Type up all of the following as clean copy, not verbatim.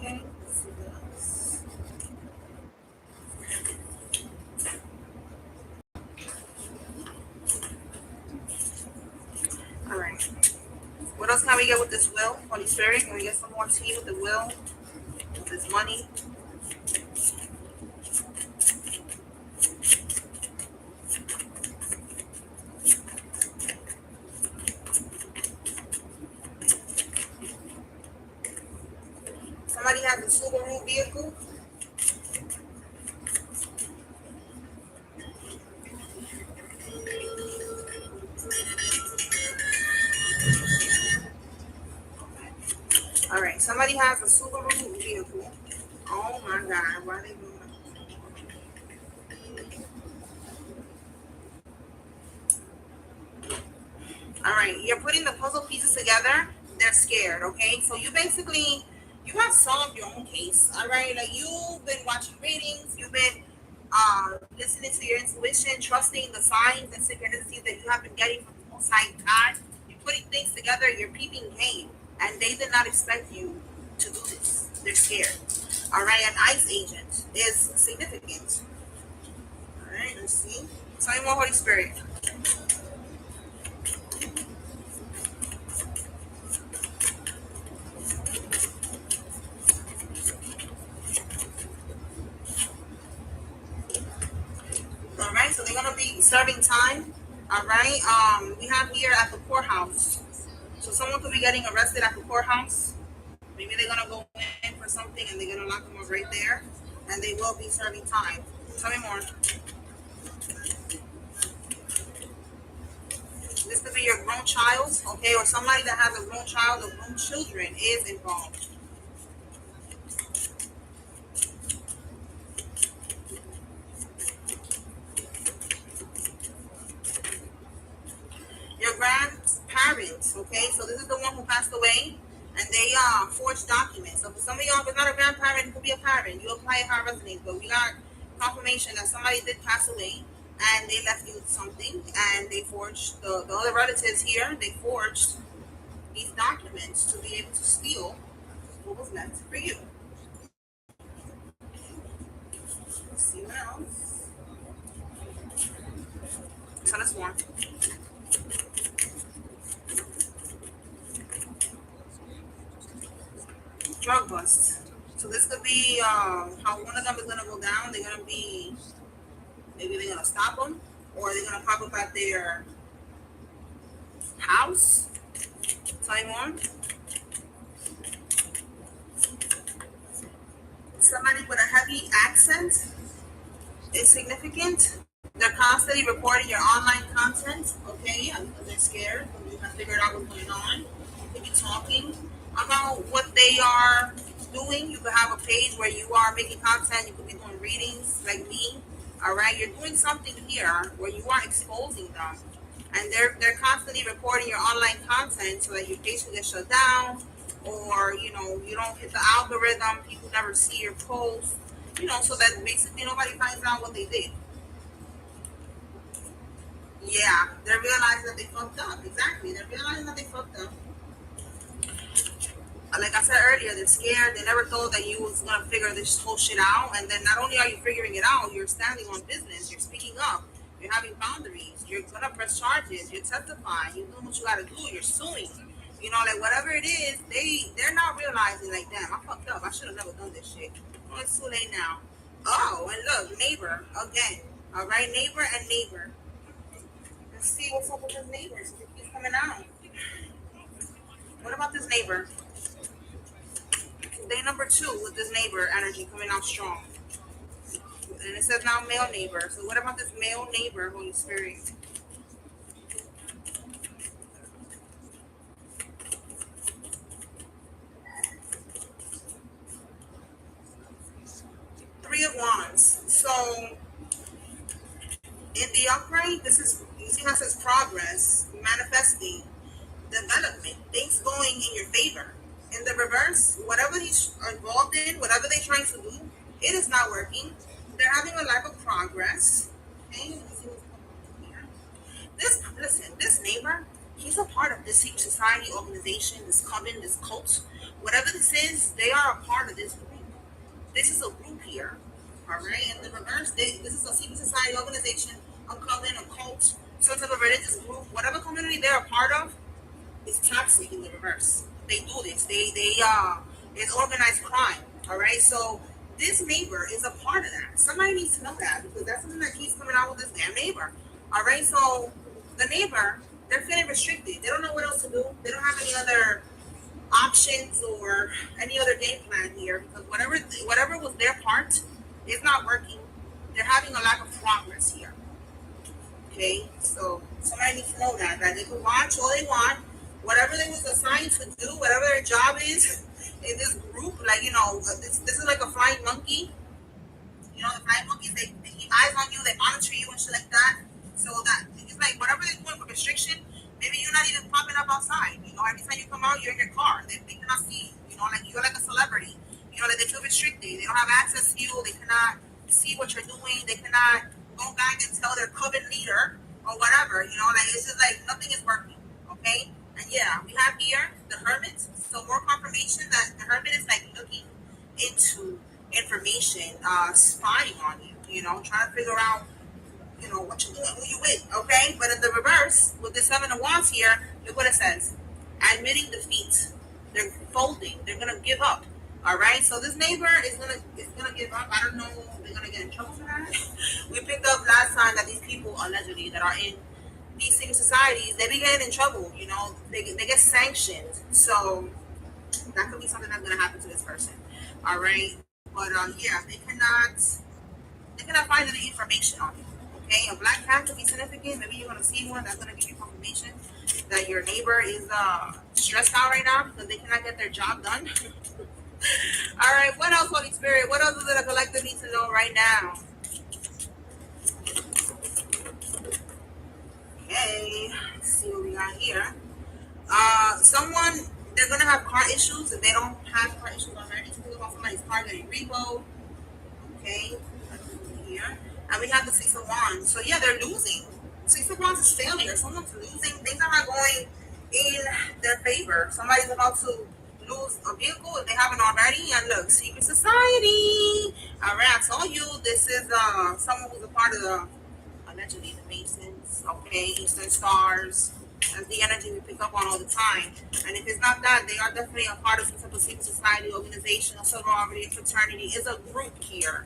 Okay, let's see what else. All right. What else can we get with this will? Holy Spirit, can we get some more tea with the will? With this money? Somebody has a Subaru vehicle? All right. Somebody has a Subaru vehicle. Oh my God. Why are they doing that? All right. You're putting the puzzle pieces together. They're scared. Okay. So you have solved your own case. All right. Like you've been watching readings. You've been listening to your intuition, trusting the signs and synchronicities that you have been getting from the Most High God. You're putting things together. You're peeping game, and they did not expect you to do this. They're scared. All right. An ICE agent is significant. All right. Let's see. Tell me more, Holy Spirit. All right. So they're gonna be serving time. All right. We have here at the courthouse. So someone could be getting arrested at the courthouse. Maybe they're gonna go in for something and they're gonna lock them up right there, and they will be serving time. Tell me more. This could be your grown child, okay, or somebody that has a grown child or grown children is involved. Your grandparents, okay, so this is the one who passed away, and they forged documents. So for some of y'all, if it's not a grandparent, it could be a parent. You apply it how it resonates, but we got confirmation that somebody did pass away, and they left you something, and they forged the other relatives here. They forged these documents to be able to steal what was meant for you. Let's see what else. Tell us more. Drug bust. So this could be how one of them is gonna go down. They're gonna be maybe they're gonna stop them, or they're gonna pop up at their house. Tell me more. Somebody with a heavy accent is significant. They're constantly reporting your online content, okay? Because they're scared. They have figured out what's going on. They could be talking about what they are doing. You could have a page where you are making content. You could be doing readings like me. All right, you're doing something here where you are exposing them, and they're constantly reporting your online content so that your page can get shut down, or you don't hit the algorithm. People never see your posts. So that basically nobody finds out what they did. Yeah, they're realizing that they fucked up. Exactly. They're realizing that they fucked up. Like I said earlier, they're scared. They never thought that you was gonna figure this whole shit out. And then not only are you figuring it out, you're standing on business. You're speaking up. You're having boundaries. You're gonna press charges. You're testifying. You're doing what you gotta do. You're suing. Like whatever it is, they're not realizing like, damn, I fucked up. I should have never done this shit. Oh, it's too late now. Oh, and look, neighbor again. All right, neighbor and neighbor. Let's see what's up with this neighbor. If he's coming out. What about this neighbor? Day number 2 with this neighbor energy coming out strong. And it says now male neighbor. So what about this male neighbor, Holy Spirit? 3 of Wands. So in the upright, this is, you see how it says progress, manifesting, development, things going in your favor. In the reverse, whatever he's involved in, whatever they're trying to do, it is not working. They're having a lack of progress. Okay, let me see what's going on here. Listen, this neighbor, he's a part of this secret society organization, this coven, this cult, Whatever this is, they are a part of this group. This is a group here. All right. In the reverse, this is a secret society organization, a coven, a cult, some type of religious group, whatever community they're a part of is toxic in the reverse. They do this. It's organized crime. All right. So this neighbor is a part of that. Somebody needs to know that because that's something that keeps coming out with this damn neighbor. All right. So the neighbor, they're feeling restricted. They don't know what else to do. They don't have any other options or any other game plan here because whatever was their part is not working. They're having a lack of progress here. Okay, so somebody needs to know that they can watch all they want, whatever they was assigned to do, whatever their job is in this group. Like this is like a flying monkey. The flying monkeys they keep eyes on you, they monitor you and shit like that. So that it's like whatever they're doing with restriction, maybe you're not even popping up outside. Every time you come out, you're in your car. They cannot see you. Like you're like a celebrity. Like they feel restricted. They don't have access to you. They cannot see what you're doing. They cannot go back and tell their coven leader or whatever. Like it's just like nothing is working. Okay. And yeah, we have here the hermit. So more confirmation that the hermit is like looking into information, spying on you. Trying to figure out what you're doing, who you with, okay? But in the reverse, with the Seven of Wands here, look what it says. Admitting defeat. They're folding. They're gonna give up. All right. So this neighbor is gonna give up. I don't know if they're gonna get in trouble for that. We picked up last time that these people allegedly that are in these secret societies, they be getting in trouble. They get sanctioned. So that could be something that's gonna happen to this person. All right. But yeah, they cannot find any information on you. Okay, a black cat could be significant. Maybe you're gonna see one that's gonna give you confirmation that your neighbor is stressed out right now because they cannot get their job done. All right, what else, Holy Spirit? What else is it a collective needs to know right now? Okay, let's see what we got here. Someone, they're gonna have car issues if they don't have car issues already. Think about somebody's car getting repoed. Okay, here. And we have the Six of Wands. So yeah, they're losing. Six of Wands is failure. Someone's losing. Things are not going in their favor. Somebody's about to lose a vehicle if they haven't already. And look, secret society. All right, I told you this is someone who's a part of the allegedly the Masons. Okay, Eastern Stars. That's the energy we pick up on all the time. And if it's not that, they are definitely a part of some type of secret society, organization, a sorority, fraternity. It's a group here.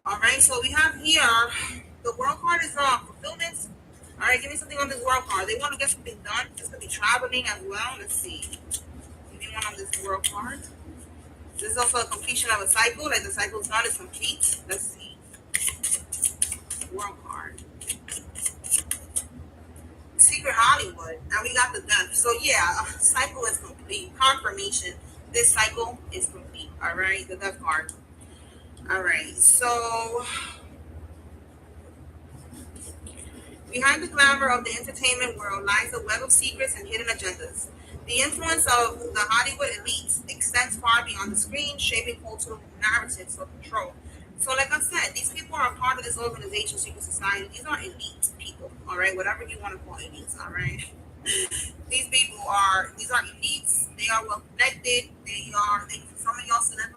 All right, so we have here, the world card is fulfillment. All right, give me something on this world card. They want to get something done. This could be traveling as well. Let's see. Give me one on this world card. This is also a completion of a cycle. Like the cycle's done, it's complete. Let's see. World card. Secret Hollywood. Now we got the death. So yeah, cycle is complete. Confirmation. This cycle is complete. All right, the death card. All right, so behind the glamour of the entertainment world lies a web of secrets and hidden agendas. The influence of the Hollywood elites extends far beyond the screen, shaping cultural narratives of control. So, like I said, these people are a part of this organization, secret society. These are elite people, all right? Whatever you want to call elites, all right? These are elites. They are well connected. Some of y'all celebrities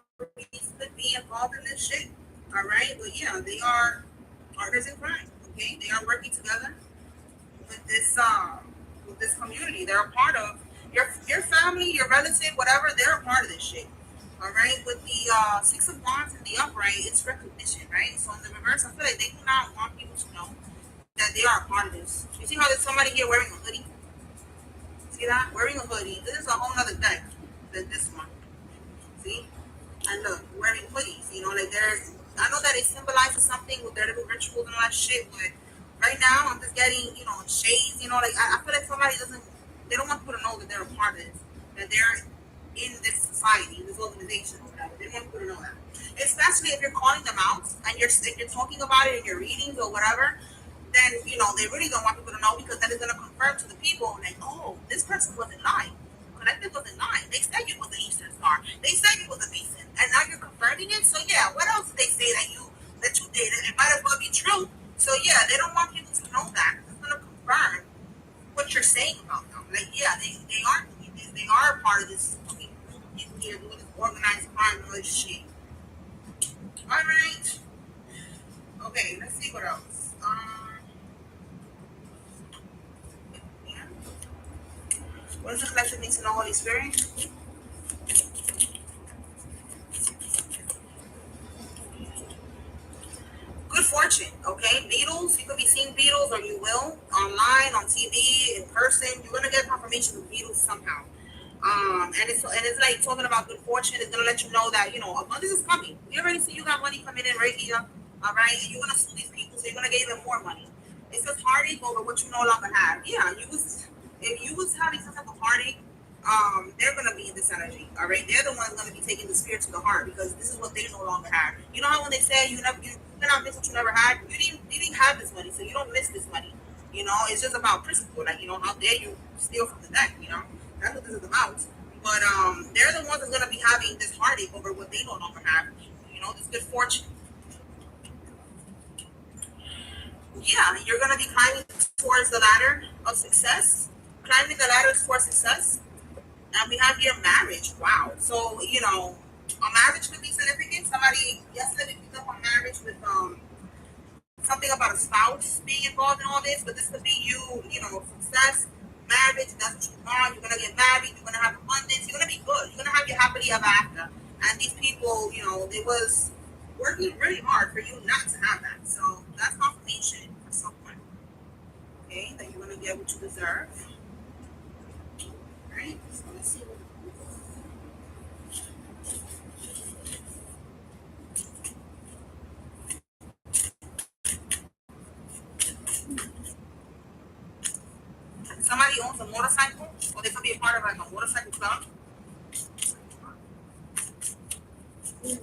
could be involved in this shit, all right? But yeah, they are partners in crime. Okay, they are working together with this community. They're a part of your family, your relative, whatever. They're a part of this shit. All right. With the Six of Wands in the upright, it's recognition, right? So in the reverse, I feel like they do not want people to know that they are a part of this. You see how there's somebody here wearing a hoodie? See that? Wearing a hoodie. This is a whole other deck than this one. See? And look, wearing hoodies. Like there's. I know that it symbolizes something with their little rituals and all that shit, but right now I'm just getting, shades, like I feel like they don't want people to know that they're a part of this, that they're in this society, this organization or whatever. They don't want people to know that. Especially if you're calling them out and if you're talking about it in your readings or whatever, then, they really don't want people to know because that is going to confirm to the people, like, oh, this person wasn't lying. Collective wasn't lying. They said you was an Eastern Star. They said you was a Mason. And now you're confirming it. So yeah, what else did they say that you did? It might as well be true. So yeah, they don't want people to know that. It's gonna confirm what you're saying about them. Like yeah, they are doing this. they are a part of this people here doing this organized crime and all this shit. All right. Okay, let's see what else. Yeah. What does the collective mean to the Holy Spirit? Good fortune, okay? Beatles, you could be seeing Beatles, or you will, online, on TV, in person. You're gonna get confirmation of Beatles somehow. And it's like talking about good fortune. It's gonna let you know that abundance is coming. We already see you got money coming in right here, all right? And you're gonna sue these people, so you're gonna get even more money. It's just heartache over what you no longer have. Yeah, if you was having some type of heartache, they're gonna be in this energy, all right? They're the ones gonna be taking the spirit to the heart, because this is what they no longer have. You know how when they say you cannot miss what you never had, you didn't have this money, so you don't miss this money. It's just about principle. Like, how dare you steal from the deck? That's what this is about. But they're the ones that's gonna be having this heartache over what they no longer have. This good fortune. Yeah, you're gonna be climbing towards the ladder of success. Climbing the ladder towards success. And we have here marriage. Wow. So, a marriage could be significant. Somebody yesterday picked up on marriage with something about a spouse being involved in all this, but this could be success, marriage, that's what you want. You're gonna get married, you're gonna have abundance, you're gonna be good, you're gonna have your happily ever after. And these people, they was working really hard for you not to have that. So that's confirmation for someone. Okay, that you're gonna get what you deserve. Right? So let's see. Somebody owns a motorcycle, or they could be a part of like a motorcycle club. Yeah.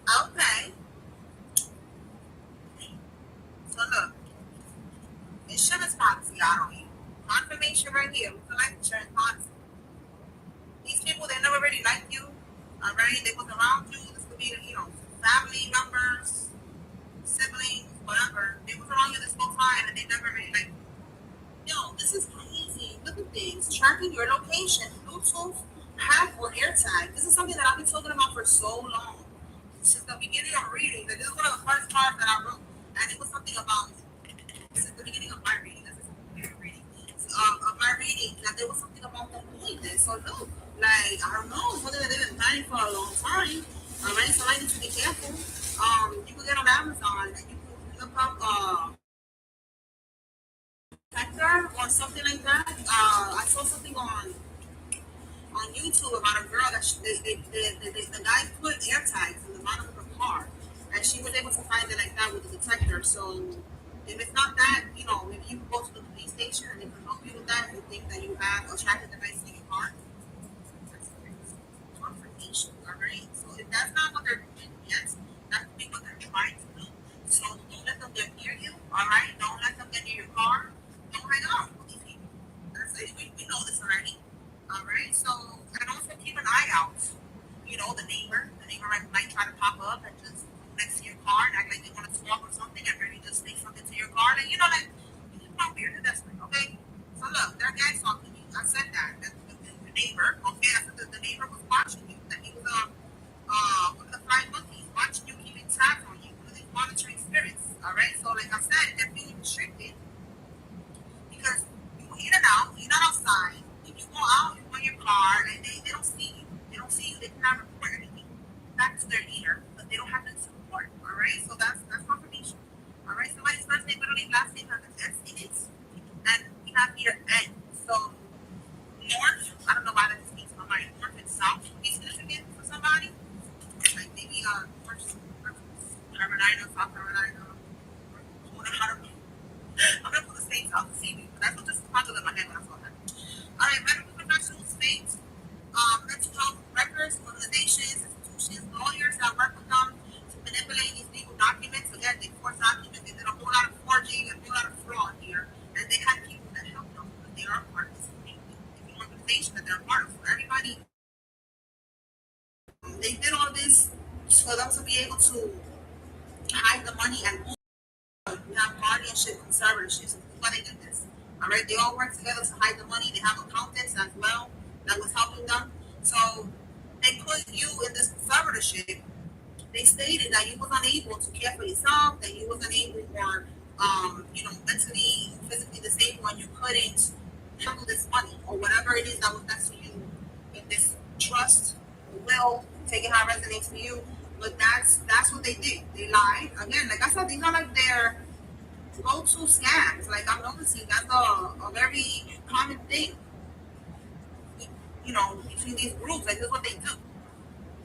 Okay. So look, insurance policy out on you. Confirmation right here. We life insurance policy. These people, they never really liked you. All right, they was around you. This could be, family members, siblings, whatever. They was around you this whole time, and they never really liked you. Yo, this is crazy. Look at things. Tracking your location, Bluetooth, have or AirTag. This is something that I've been talking about for so long. Since the beginning of reading. This is one of the first cards that I wrote, and it was something about since the beginning of my reading. This is the beginning of reading. Of my reading, that there was something about them doing this. So look, like, I don't know, something that they've been planning for a long time. All right, so I need to be careful. You can get on Amazon and you can look up Spectre or something like that. I saw something on YouTube about a girl that the guy put air tags in the bottom of her car, and she was able to find it like that with the detector. So if it's not that, if you go to the police station and they can help you with that, and think that you have a tracking device in your car, that's confirmation. All right. So if that's not what they're doing, yes, that could be what they're trying to do. So don't let them get near you. All right. Don't let them get near your car. Don't hang out with these people. That's it. We know this already. All right. So, and also keep an eye out. The neighbor might try to pop up and just next to your car and act like they want to talk or something, and maybe just say something to your car. Like, like, it's not weird and desperate. Okay. So look, that guy's talking to you. I said that. The neighbor. Okay. I said that the neighbor was watching you. That he was one of the five monkeys watching you, keeping tabs on you. One of these monitoring spirits. All right. So like I said, they're being restricted because you in and out. You're not outside. If you go out, you go in your car, and they don't see you. They don't see you. They cannot report anything back to their leader, but they don't have to support. All right, so that's confirmation. All right, somebody's first name, middle name, last name has an S in it, and we have here N. So north, I don't know why that speaks to my mind. North and south would be significant for somebody, like maybe North Carolina, South Carolina, or I don't know. I'm gonna put the states out to see me, but that's what just popped up in my head when I saw that. All right, medical professionals, states, mental health records, organizations, institutions, lawyers that work with them, documents. Again, they forged documents. They did a whole lot of forging and a whole lot of fraud here. And they had people that helped them, but they are participating in the organization that they're part of. So everybody, they did all this for them to be able to hide the money and we have guardianship conservatorships. So this is why they did this. All right, they all work together to hide the money. They have accountants as well that was helping them. So they put you in this conservatorship. They stated that you was unable to care for yourself, that you was unable or mentally, physically disabled, and you couldn't handle this money or whatever it is that was next to you in this trust, will, take it how it resonates for you. But that's what they did. They lied. Again, like I said, these are like their go-to scams. Like I'm noticing that's a very common thing. Between these groups, like this is what they do.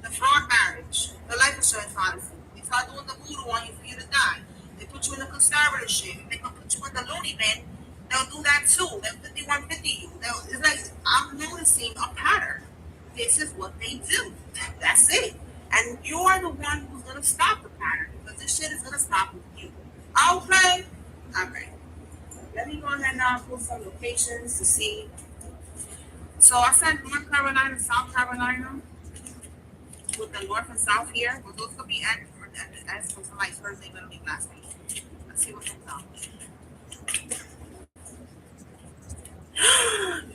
The fraud marriage, the life insurance policy. They start doing the voodoo on you for you to die. They put you in a conservatorship. If they can put you in the loony bin, they'll do that too. They'll 5150 you. It's like I'm noticing a pattern. This is what they do. That's it. And you're the one who's gonna stop the pattern because this shit is gonna stop with you. Okay? Alright. Let me go ahead now and pull some locations to see. So I said North Carolina, South Carolina, with the North and South here. Well, those could be as from somebody's first name, but it'll be last name. Let's see what comes out.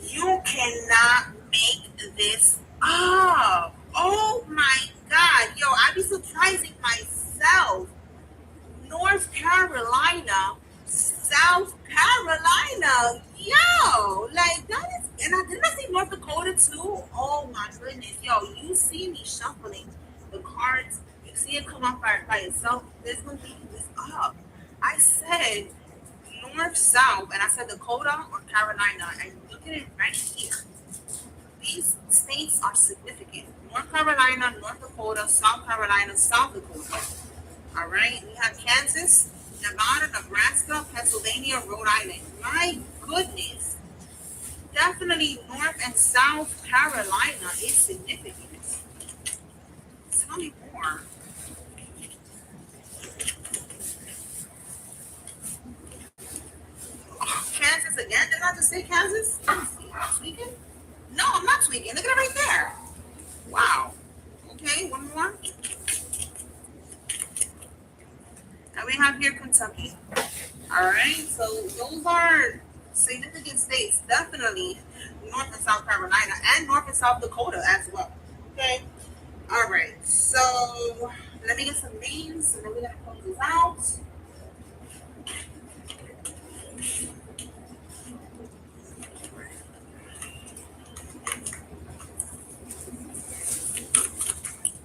You cannot make this up. Oh my God. Yo, I be surprising myself. North Carolina, South Carolina. Yo, like that is, and I didn't see North Dakota too. Oh my goodness. Yo, you see me shuffling the cards. You see it come up by itself. There's gonna be this up. I said North, South, and I said Dakota or Carolina, and look at it right here. These states are significant. North Carolina, North Dakota, South Carolina, South Dakota. All right, we have Kansas, Nevada, Nebraska, Pennsylvania, Rhode Island. My goodness. Definitely North and South Carolina is significant. Tell me more. Kansas again? Did I just say Kansas? Let me see. I'm tweaking? No, I'm not tweaking. Look at it right there. Wow. Okay, one more. And we have here Kentucky. All right, so those are significant states, definitely North and South Carolina, and North and South Dakota as well. Okay. All right. So let me get some names, and then we're gonna close this out.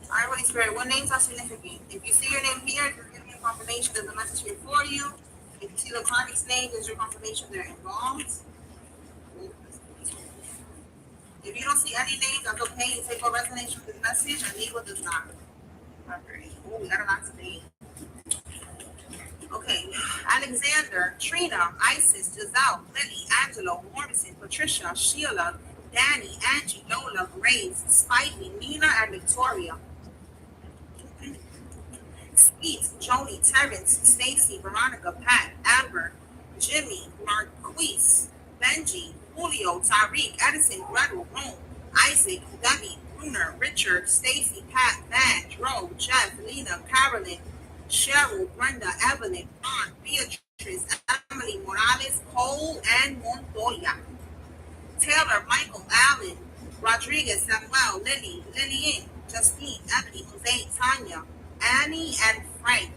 All right, Holy Spirit, what names are significant? If you see your name here, you're giving me a confirmation there's a message here for you. If you see the client's name, there's your confirmation they're involved. If you don't see any names, that's okay. You take what resonates with this message and leave what does not. Okay. Oh, we got a lot today. Okay. Alexander, Trina, Isis, Giselle, Lily, Angelo, Morrison, Patricia, Sheila, Danny, Angie, Lola, Grace, Spivey, Nina, and Victoria. Skeet, Joni, Terrence, Stacy, Veronica, Pat, Amber, Jimmy, Marquise, Benji, Julio, Tariq, Edison, Gretel, Rome, Isaac, Debbie, Bruner, Richard, Stacy, Pat, Van, Dro, Jeff, Lena, Carolyn, Cheryl, Brenda, Evelyn, Ron, Beatrice, Emily, Morales, Cole, and Montoya. Taylor, Michael, Allen, Rodriguez, Samuel, Lily, Lillian, Justine, Emily, Jose, Tanya, Annie, and Frank.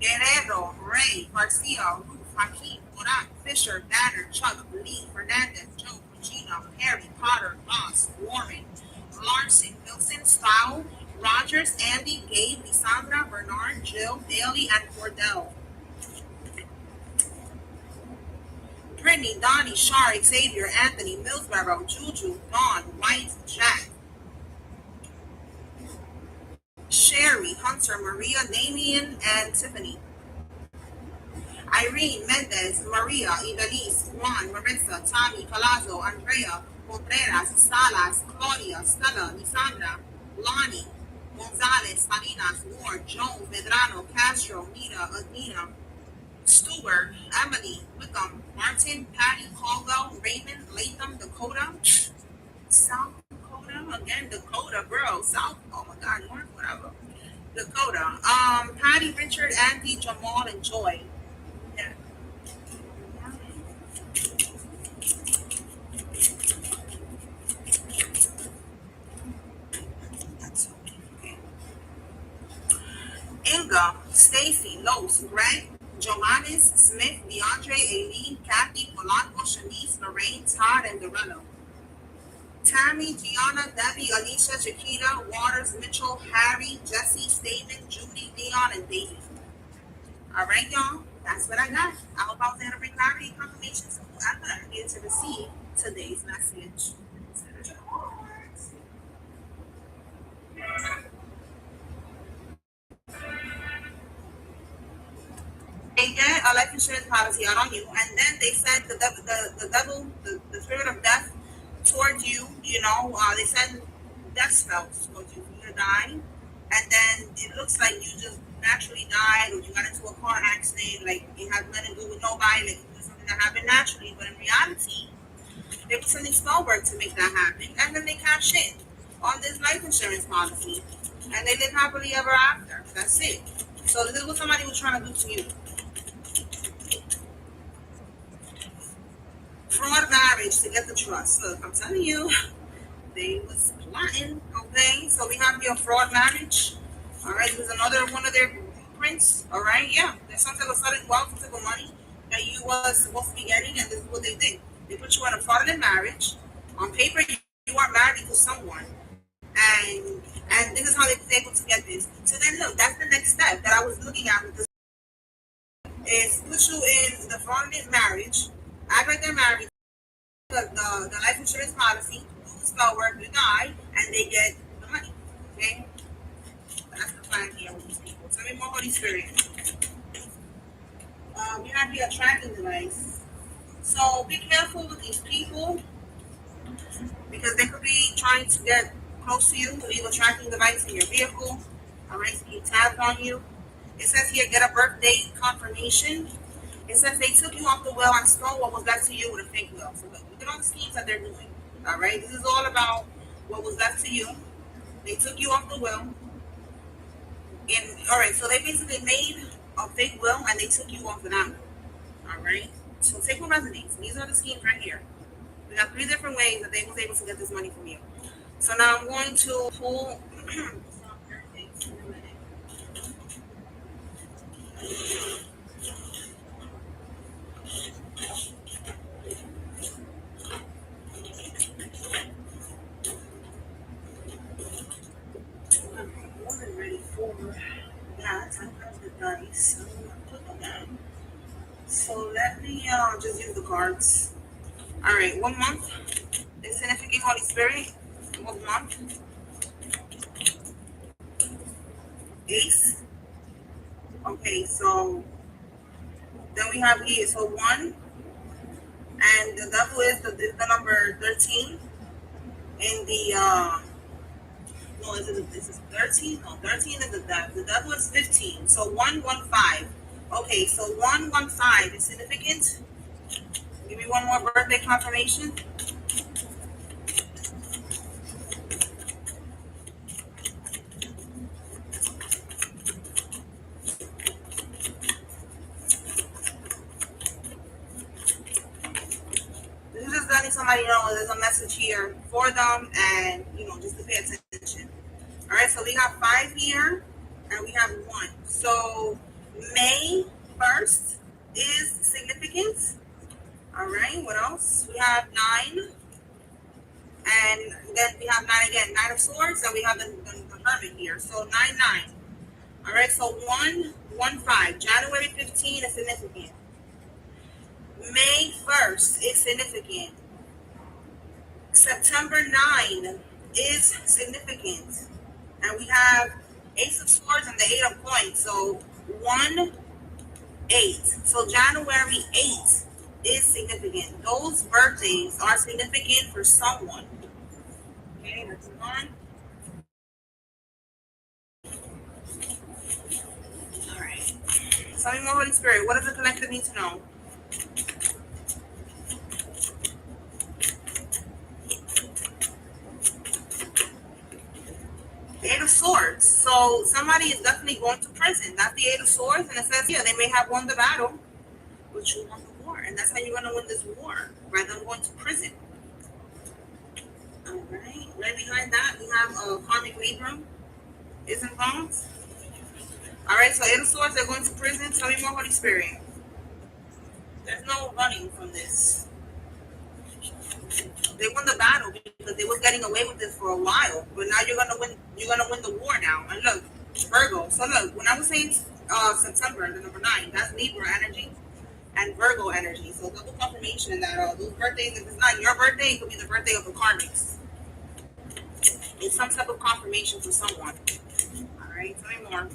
Guerrero, Ray, Garcia, Ruth, Hakeem, Morat, Fisher, Banner, Chuck, Lee, Fernandez, Joe, Regina, Harry, Potter, Moss, Warren, Larson, Wilson, Style, Rogers, Andy, Gabe, Lisandra, Bernard, Jill, Daly, and Cordell. Brittany, Donnie, Shar, Xavier, Anthony, Millsboro, Juju, Dawn, White, Jack, Sherry, Hunter, Maria, Damien, and Tiffany. Irene, Mendez, Maria, Idalise, Juan, Marissa, Tommy, Palazzo, Andrea, Contreras, Salas, Claudia, Stella, Lisandra, Lonnie, Gonzalez, Salinas, Ward, Jones, Medrano, Castro, Nita, Adina, Stewart, Emily, Wickham, Martin, Patty, Caldwell, Raymond, Latham, Dakota, South Dakota, again, Dakota, bro, South, oh my God, North, whatever. Dakota, Patty, Richard, Andy, Jamal, and Joy. Yeah. That's okay. Inga, Stacy, Los, Greg, Johannes, Smith, DeAndre, Aileen, Kathy, Polanco, Shanice, Lorraine, Todd, and Dorello. Tammy, Gianna, Debbie, Alicia, Chiquita, Waters, Mitchell, Harry, Jesse, Stamen, Judy, Leon, and Davey. All right, y'all. That's what I got. I hope I was able to bring clarity and confirmation to whoever needed to receive today's message. They get a life insurance policy out on you, and then they send the devil, the spirit of death towards you. They send death spells towards you. You're dying, and then it looks like you just naturally died, or you got into a car accident, like it had nothing to do with nobody, like it was something that happened naturally. But in reality, they were sending spell work to make that happen, and then they cash in on this life insurance policy, and they live happily ever after. That's it. So this is what somebody was trying to do to you. Fraud marriage to get the trust. Look, I'm telling you, they was plotting. Okay, so we have your fraud marriage. All right, this is another one of their prints. All right, yeah, there's some type of sudden wealth, some type of money that you was supposed to be getting, and this is what they did. They put you in a fraudulent marriage. On paper, you are married to someone, and this is how they were able to get this. So then, look, that's the next step that I was looking at with this is put you in the fraudulent marriage, act like they're married the life insurance policy, do the spell work, you die, and they get the money. Okay? That's the plan here with these people. Tell me more Holy Spirit. We have here a tracking device. So be careful with these people because they could be trying to get close to you, leave a tracking device in your vehicle. Alright, so keep tabs on you. It says here get a birthday confirmation. It says they took you off the well and stole what was left to you with a fake will. So look at all the schemes that they're doing. All right, this is all about what was left to you. They took you off the will, and all right, so they basically made a fake will and they took you off of that will. All right, so take what resonates. These are the schemes right here. We got 3 different ways that they was able to get this money from you. So now I'm going to pull. I wasn't ready for that. I have the dice. I'm gonna put them down. So let me just use the cards. All right, 1 month. The significant Holy Spirit. 1 month. Ace. Okay, so then we have here. So 1, and the devil is the number 13 in the no, is it 13? No, 13 is the devil. The devil is 15. So 115. Okay, so 115 is significant. Give me one more birthday confirmation. This is just letting somebody know there's a message here for them, and just to pay attention. All right, so we have 5 here, and we have 1. So May 1st is significant. All right, what else? We have 9, and then we have 9 again, 9 of Swords, and we have the Hermit here. So 9. All right, so 115. January 15 is significant. May 1st is significant. September 9 is significant. And we have Ace of Swords and the 8 of Coins. So 1, 8. So January 8 is significant. Those birthdays are significant for someone. Okay, that's 1. Tell me more, Holy Spirit. What does the collective need to know? Eight of Swords. So somebody is definitely going to prison. That's the Eight of Swords, and it says here they may have won the battle, but you won the war, and that's how you're going to win this war, by them going to prison. All right. Right behind that, we have a karmic Libra is involved. All right. So Eight of Swords, they're going to prison. Tell me more, Holy Spirit. There's no running from this. They won the battle because they were getting away with this for a while, but now you're gonna win. You're gonna win the war now. And look, Virgo. So look, when I was saying September, the number 9, that's Libra energy and Virgo energy. So double confirmation that those birthdays, if it's not your birthday, it could be the birthday of the karmics. It's some type of confirmation for someone. All right, tell me more.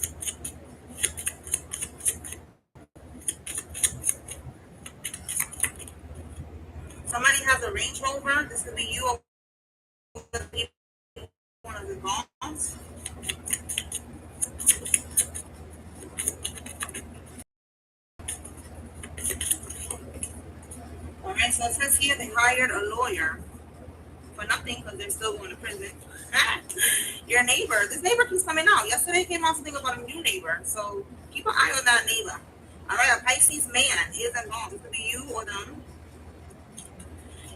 Somebody has a Range Rover. This could be you or one of the bonds. All right, so it says here they hired a lawyer for nothing because they're still going to prison. Your neighbor, this neighbor keeps coming out. Yesterday came out something about a new neighbor, so keep an eye on that neighbor. All right, a Pisces man is involved. It could be you or them.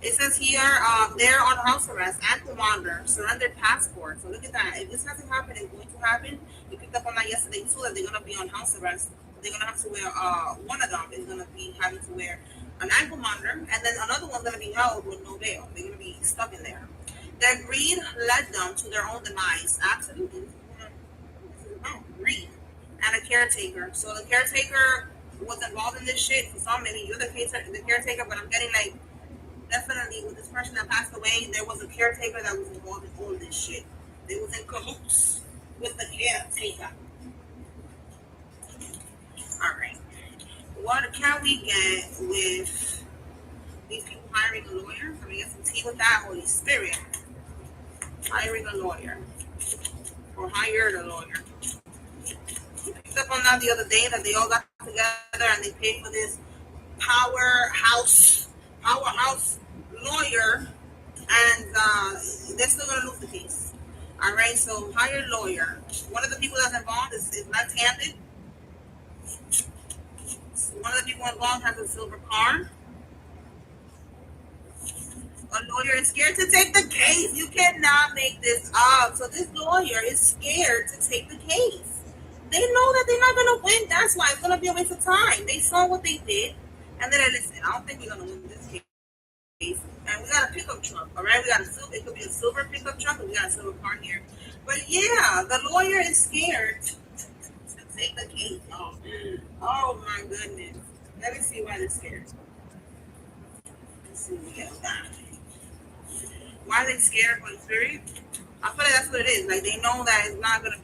It says here they're on house arrest and commander, surrendered passport. So look at that. If this hasn't happened, it's going to happen. We picked up on that yesterday too, that they're going to be on house arrest. They're going to have to wear, one of them is going to be having to wear an ankle monitor, and then another one's going to be held with no bail. They're going to be stuck in there. Their greed led them to their own demise. Absolutely. Greed. And a caretaker. So the caretaker was involved in this shit. For some, maybe you're the caretaker, but I'm getting like, definitely with this person that passed away, there was a caretaker that was involved in all this shit. They was in cahoots with the caretaker. All right. What can we get with these people hiring a lawyer? Can we get some tea with that? Holy Spirit. Hiring a lawyer. Or hired a lawyer. We picked up on that the other day that they all got together and they paid for this powerhouse lawyer, and they're still going to lose the case. All right, so hired lawyer. One of the people that's involved is left-handed. One of the people involved has a silver car. A lawyer is scared to take the case. You cannot make this up. So this lawyer is scared to take the case. They know that they're not going to win. That's why it's going to be a waste of time. They saw what they did, and then they listen, I don't think we're going to win this case. And we got a pickup truck, all right? We got it could be a silver pickup truck, and we got a silver car here. But yeah, the lawyer is scared to take the case. Oh my goodness. Let me see why they're scared. Let's see what we get that. Why are they scared, Holy Spirit? I feel like that's what it is. Like they know that it's not gonna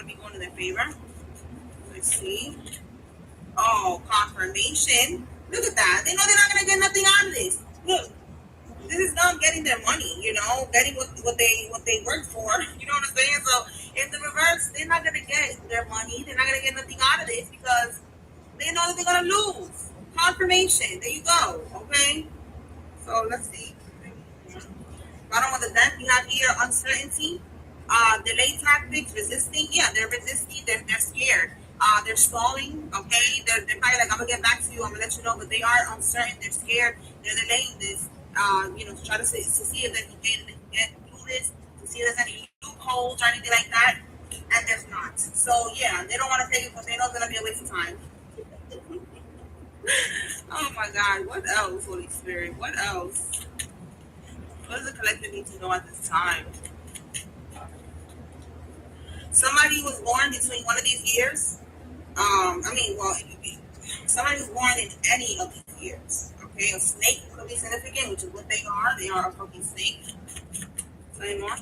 be going in their favor. Let's see. Oh, confirmation. Look at that. They know they're not gonna get nothing out of this. Look, this is them getting their money, getting what they work for. You know what I'm saying? So in the reverse, they're not gonna get their money. They're not gonna get nothing out of this because they know that they're gonna lose. Confirmation. There you go. Okay. So let's see. Bottom of the deck, we have here uncertainty, delay tactics, resisting. Yeah, they're resisting. They're scared. They're stalling. Okay, they're probably like, I'm gonna get back to you. I'm gonna let you know, but they are uncertain. They're scared. They're delaying this. To try to see if they can get through this, to see if there's any loopholes or anything like that. And there's not. So yeah, they don't want to take it because they know it's gonna be a waste of time. Oh my God, what else, Holy Spirit? What else? What does the collective need to know at this time? Somebody was born between one of these years. It could be somebody was born in any of these years. Okay, a snake could be significant, which is what they are. They are a fucking snake. Say more.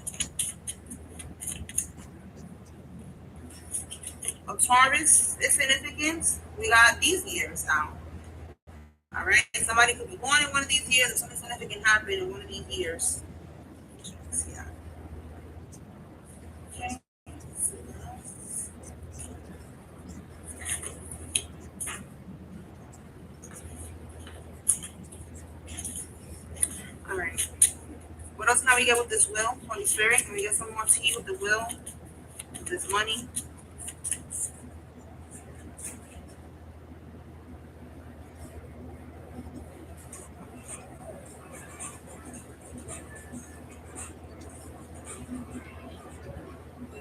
A Taurus is significant. We got these years now. All right, somebody could be born in one of these years, and something significant happened in one of these years. Yeah. Okay. we get with this will, Holy Spirit? Can we get some more tea with the will, with this money?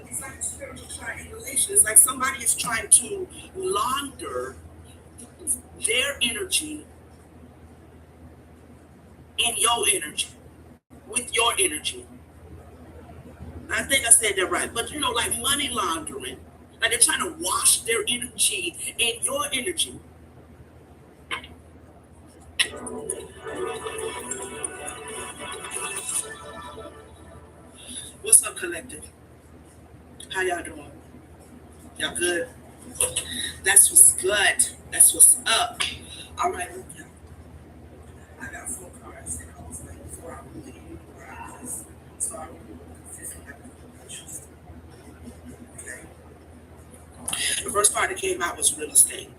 It's like spiritual triangulation. It's like somebody is trying to launder their energy in your energy, with your energy. I think I said that right. But like money laundering. Like they're trying to wash their energy in your energy. What's up, collective? How y'all doing? Y'all good? That's what's good. That's what's up. All right. I got 4 cards and I was like, before I really start okay. The first card that came out was real estate.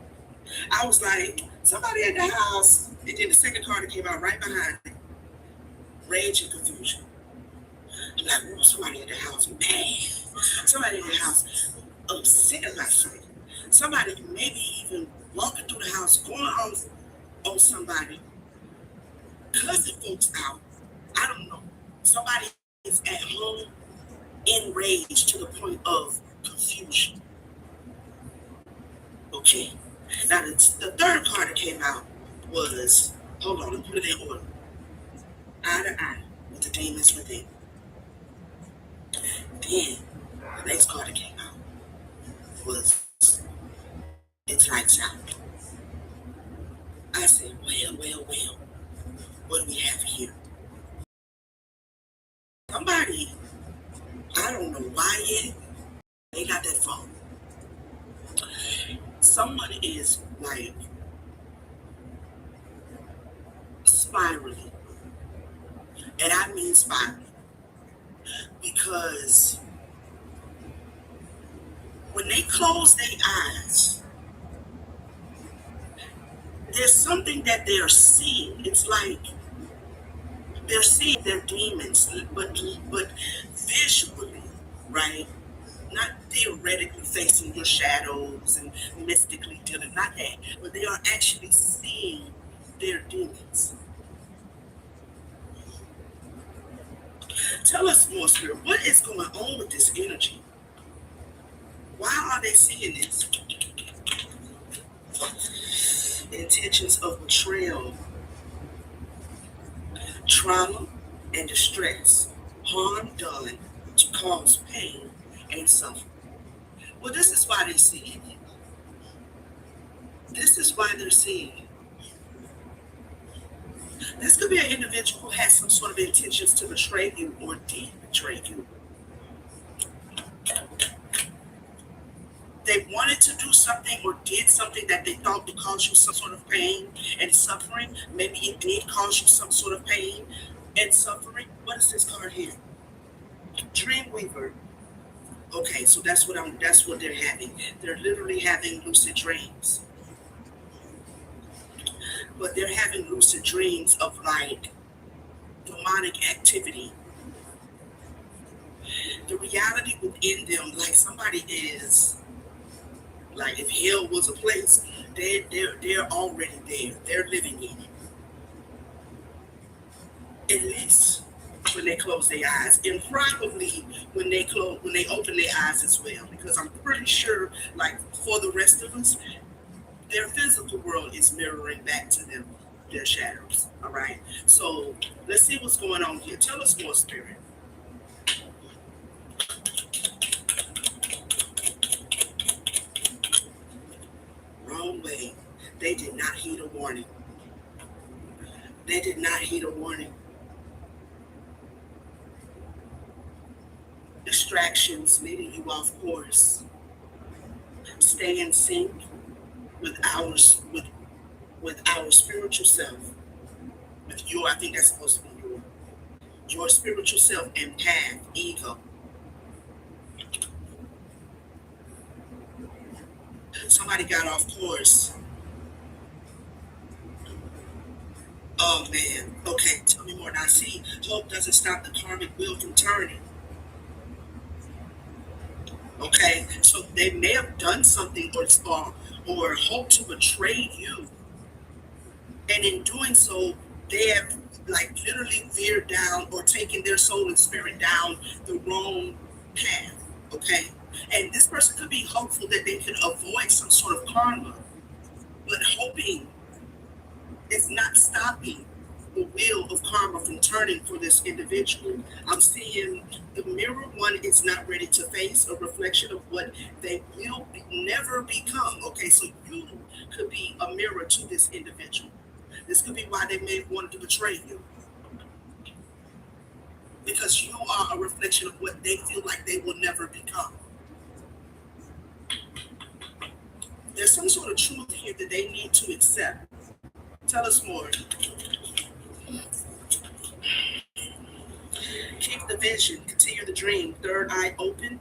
I was like, somebody at the house. And then the second card that came out right behind it, rage and confusion. Like, oh, somebody at the house, man. Somebody in the house upset about something. Somebody maybe even walking through the house, going on somebody, cussing folks out. I don't know. Somebody is at home enraged to the point of confusion. Okay. Now the third card that came out was, hold on, let me put it in order. Eye to eye with the demons within. Then the next card that came out was it's lights out. I said, well, what do we have here? Somebody, I don't know why yet, they got that phone. Someone is like spiraling. And I mean spiraling. Because when they close their eyes, there's something that they're seeing. It's like they're seeing their demons, but visually, right? Not theoretically facing your shadows and mystically dealing, not that, but they are actually seeing their demons. Tell us more, Spirit. What is going on with this energy? Why are they seeing this? Intentions of betrayal, trauma, and distress, harm done to cause pain and suffering. Well, this is why they're seeing it. This is why they're seeing it. This could be an individual who has some sort of intentions to betray you or did betray you. They wanted to do something or did something that they thought would cause you some sort of pain and suffering. Maybe it did cause you some sort of pain and suffering. What is this card here? Dreamweaver. Okay, so that's what they're having. They're literally having lucid dreams. But they're having lucid dreams of like demonic activity. The reality within them, like somebody is, like if hell was a place, they're already there. They're living in it. At least when they close their eyes, and probably when they open their eyes as well, because I'm pretty sure, like for the rest of us, their physical world is mirroring back to them their shadows. All right. So let's see what's going on here. Tell us more, Spirit. Wrong way. They did not heed a warning. They did not heed a warning. Distractions leading you off course. Stay in sync with our spiritual self. With your, I think that's supposed to be your spiritual self and path, ego. Somebody got off course Oh man. Okay, tell me more. Now see, hope doesn't stop the karmic wheel from turning. Okay, so they may have done something or hope to betray you, and in doing so, they have like literally veered down or taken their soul and spirit down the wrong path. Okay, and this person could be hopeful that they can avoid some sort of karma, but hoping is not stopping the wheel of karma from turning for this individual. I'm seeing the mirror one is not ready to face a reflection of what they will never become. Okay, so you could be a mirror to this individual. This could be why they may have wanted to betray you. Because you are a reflection of what they feel like they will never become. There's some sort of truth here that they need to accept. Tell us more. Keep the vision, continue the dream, third eye open,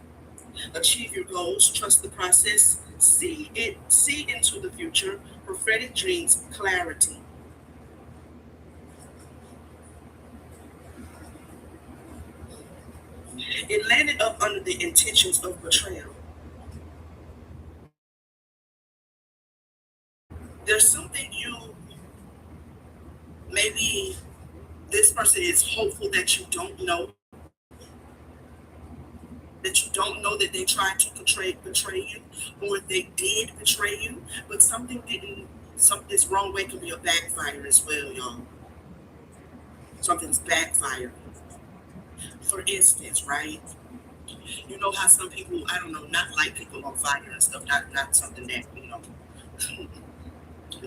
achieve your goals, trust the process, see into the future, prophetic dreams, clarity. It landed up under the intentions of betrayal. There's something maybe this person is hopeful that you don't know. That you don't know that they tried to betray you, or they did betray you, but something didn't. This wrong way could be a backfire as well, y'all. Something's backfired. For instance, right? You know how some people, I don't know, not like people on fire and stuff. Not something that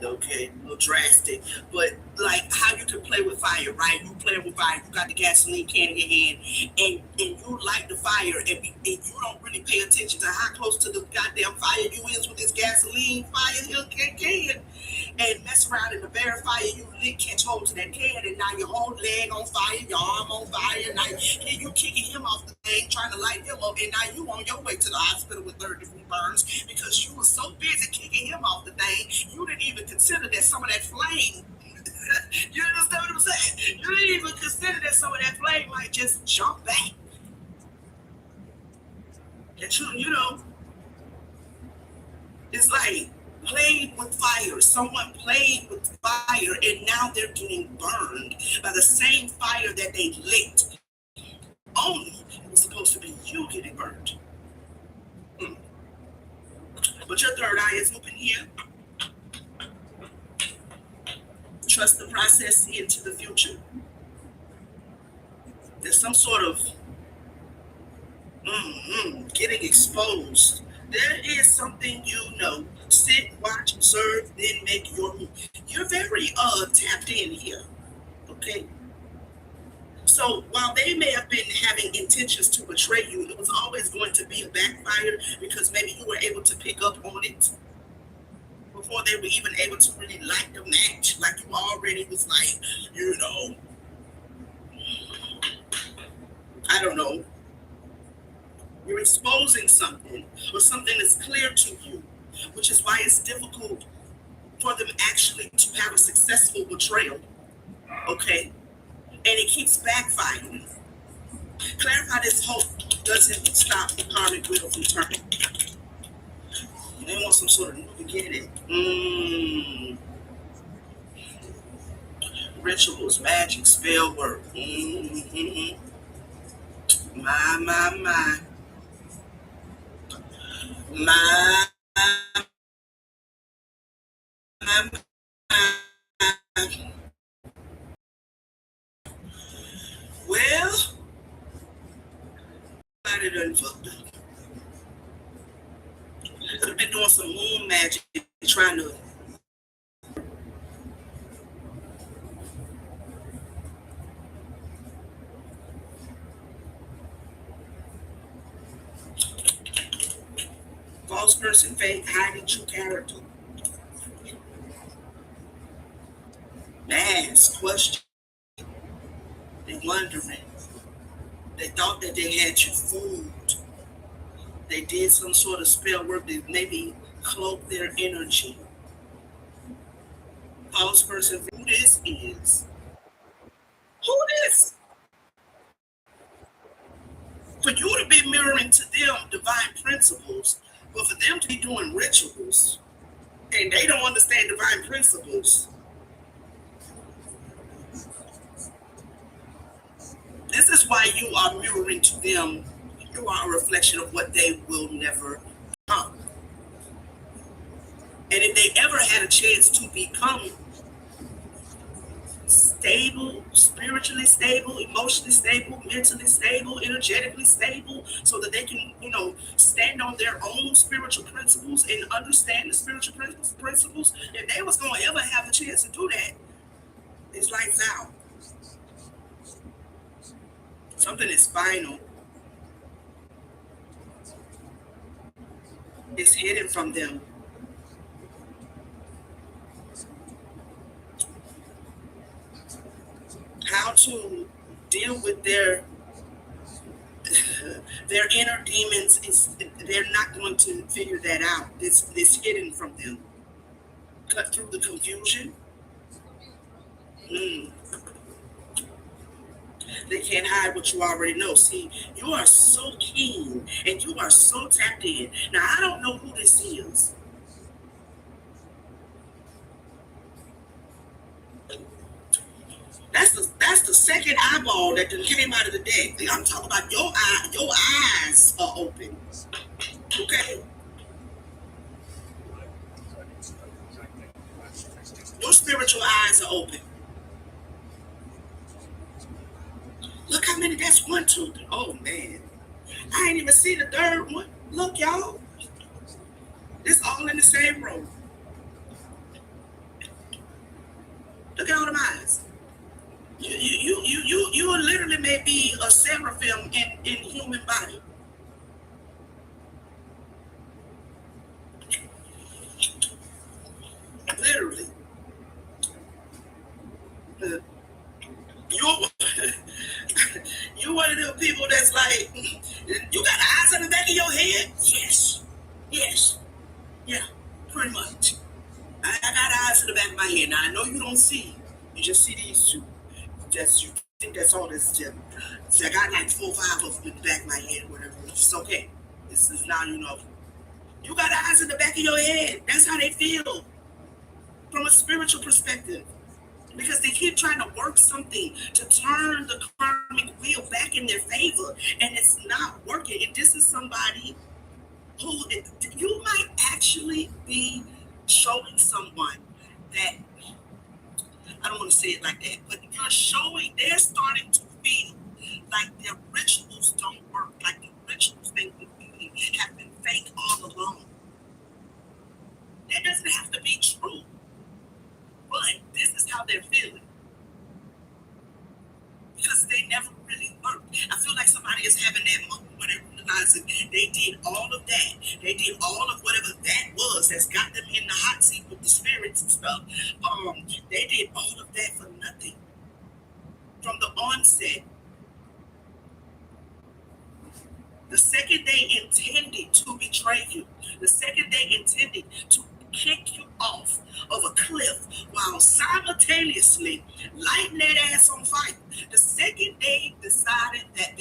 okay, a little drastic, but like how you can play with fire, right? You play with fire, you got the gasoline can in your hand, and you light the fire, and you don't really pay attention to how close to the goddamn fire you is with this gasoline fire can, and mess around in the very fire you lit, catch hold to that can, and now your whole leg on fire, your arm on fire, now you kicking him off the thing, trying to light him up, and now you on your way to the hospital with 30 degree burns because you were so busy kicking him off the thing, you didn't even consider that some of that flame, you understand what I'm saying? You didn't even consider that some of that flame might just jump back. That it's like played with fire. Someone played with fire, and now they're getting burned by the same fire that they lit. Only it was supposed to be you getting burned. But your third eye is open here. Trust the process, see into the future. There's some sort of getting exposed. There is something sit, watch, observe, then make your move. You're very tapped in here. Okay. So while they may have been having intentions to betray you, it was always going to be a backfire because maybe you were able to pick up on it before they were even able to really light the match. Like you already was like, I don't know. You're exposing something or something that's clear to you, which is why it's difficult for them actually to have a successful betrayal. Okay? And it keeps backfiring. Clarify this hope doesn't stop the karmic wheel from turning. They want some sort of new beginning. Rituals, magic, spell work. My. Well, I done fucked up. Could have been doing some moon magic, trying to false person, fake, hiding true character. Ask question. They wondering. They thought that they had you fooled. They did some sort of spell work that maybe cloaked their energy. False person, who this is, Who this? For you to be mirroring to them divine principles, but for them to be doing rituals and they don't understand divine principles, this is why you are mirroring to them. You are a reflection of what they will never become. And if they ever had a chance to become stable, spiritually stable, emotionally stable, mentally stable, energetically stable, so that they can, stand on their own spiritual principles and understand the spiritual principles, if they was going to ever have a chance to do that, it's lights out. Something is final. It's hidden from them. How to deal with their inner demons is they're not going to figure that out. It's hidden from them. Cut through the confusion. They can't hide what you already know. See, you are so keen and you are so tapped in. Now I don't know who this is. That's the second eyeball that came out of the deck. I'm talking about your eyes are open. Okay? Your spiritual eyes are open. Look how many, that's 1, 2, 3. Oh man. I ain't even see the third one. Look, y'all. It's all in the same row. Look at all them eyes. You literally may be a seraphim in human body. Literally. You're one of them people that's like, you got eyes on the back of your head? Yes. Yes. Yeah, pretty much. I got eyes in the back of my head. Now I know you don't see. You just see these two. You think that's all this is. So I got like 4 or 5 of them in the back of my head, whatever. It's okay. This is now you got eyes in the back of your head. That's how they feel from a spiritual perspective. Because they keep trying to work something to turn the karmic wheel back in their favor, and it's not working. And this is somebody who you might actually be showing someone that, I don't want to say it like that, but they're starting to feel like their rituals don't work, like the rituals they have been fake all along. That doesn't have to be true, but this is how they're feeling. Because they never really worked. I feel like somebody is having that moment where they're realizing they did all of that. They did all of whatever that was that's got them in the hot seat with the spirits and stuff. They did all of that for nothing. From the onset, the second they intended to betray you, the second they intended to kick you off of a cliff while simultaneously lighting that ass on fire, the second they decided that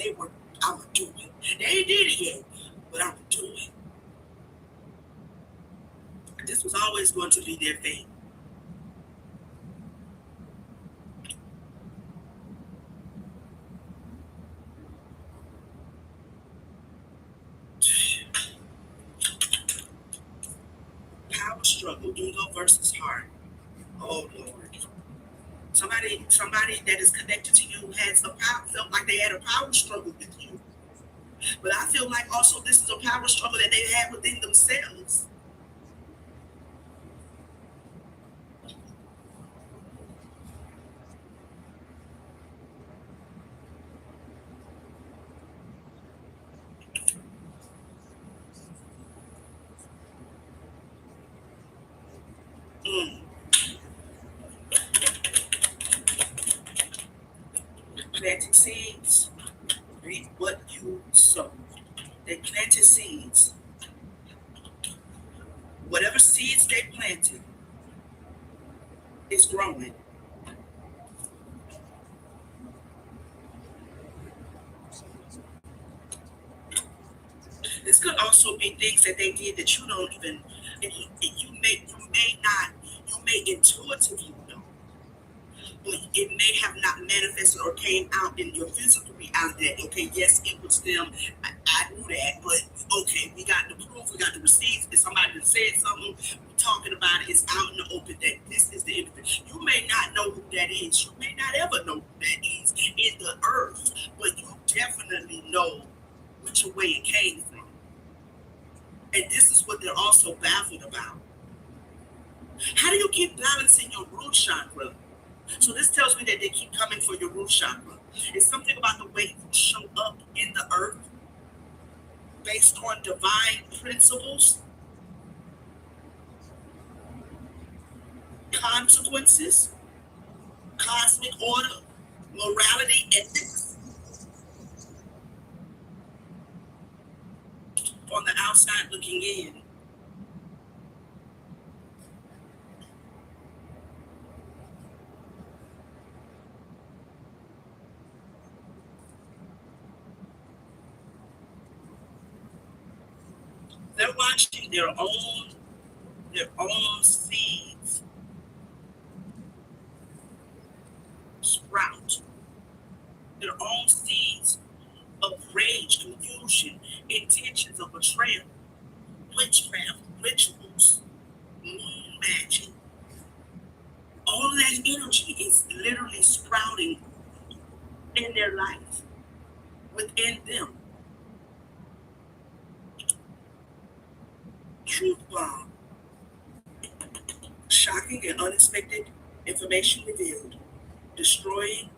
I'm gonna do it. They ain't did it yet, but I'm gonna do it. This was always going to be their fate. Power struggle, ego versus heart. Oh Lord. Somebody that is connected to you felt like they had a power struggle with you. But I feel like also this is a power struggle that they had within themselves. Planting seeds, reap what you sow. They planted seeds. Whatever seeds they planted is growing. also be things that they did that you don't even, and you may intuitively know, but it may have not manifested or came out in your physical reality that, okay, yes, it was them. I knew that, but okay, we got the proof, we got the receipts. If somebody that said something, we're talking about it, it's out in the open that this is the individual. You may not know who that is. You may not ever know who that is in the earth, but you definitely know which way it came from. And this is what they're also baffled about. How do you keep balancing your root chakra? So this tells me that they keep coming for your root chakra. It's something about the way you show up in the earth based on divine principles, consequences, cosmic order, morality, ethics. On the outside looking in, they're watching their own seeds sprout, their own seeds of rage, confusion, intentions of betrayal, witchcraft, rituals, moon magic. All of that energy is literally sprouting in their life, within them. Truth bomb. Shocking and unexpected information revealed, destroying